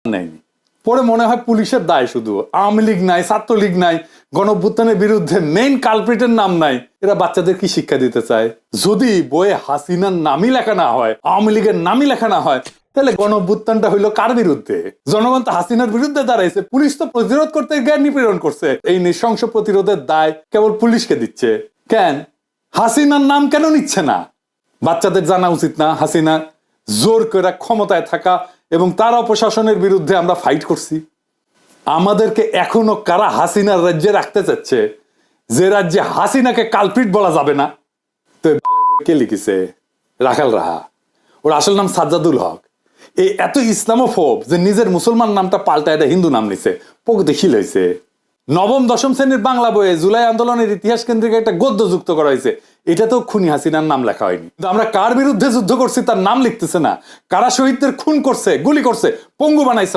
নেয়নি। পরে মনে হয় পুলিশের দায় শুধু, আওয়ামী লীগ নাই, ছাত্রলীগ নাই, গণঅভ্যুত্থানের বিরুদ্ধে মেইন কালপ্রিটের নাম নাই। এরা বাচ্চাদের কি শিক্ষা দিতে চায়? যদি বইয়ে হাসিনার নামই লেখা না হয়, আওয়ামী লীগের নামই লেখা না হয়, তাহলে গণঅভ্যুত্থানটা হইলো কার বিরুদ্ধে? জনগণ তো হাসিনার বিরুদ্ধে দাঁড়াইছে, পুলিশ তো প্রতিরোধ করতে গিয়ে নিপীড়ন করছে। এই নৃশংস প্রতিরোধের দায় কেবল পুলিশকে দিচ্ছে কেন? হাসিনার নাম কেন নিচ্ছে না? বাচ্চাদের জানা উচিত না হাসিনা জোর করে ক্ষমতায় থাকা এবং তার অপশাসনের বিরুদ্ধে আমরা ফাইট করছি। আমাদেরকে এখনো কারা হাসিনার রাজ্যে রাখতে চাচ্ছে, যে রাজ্যে হাসিনাকে কালপ্রিট বলা যাবে না? তো কে লিখেছে? রাখাল রাহা। ওর আসল নাম সাজ্জাদুল হক। এই এত ইসলামোফোব যে নিজের মুসলমান নামটা পাল্টা এটা হিন্দু নাম নিছে, প্রকৃতি খিল হয়েছে। নবম দশম শ্রেণীর বাংলা বইয়ে জুলাই আন্দোলনের ইতিহাস কেন্দ্রিক একটা গদ্য যুক্ত করা হয়েছে, এটা তো খুনি হাসিনার নাম লেখা হয়নি। কিন্তু আমরা কার বিরুদ্ধে যুদ্ধ করছি তার নাম লিখতেছে না, কারা শহীদদের খুন করছে, গুলি করছে, পঙ্গু বানাইছে,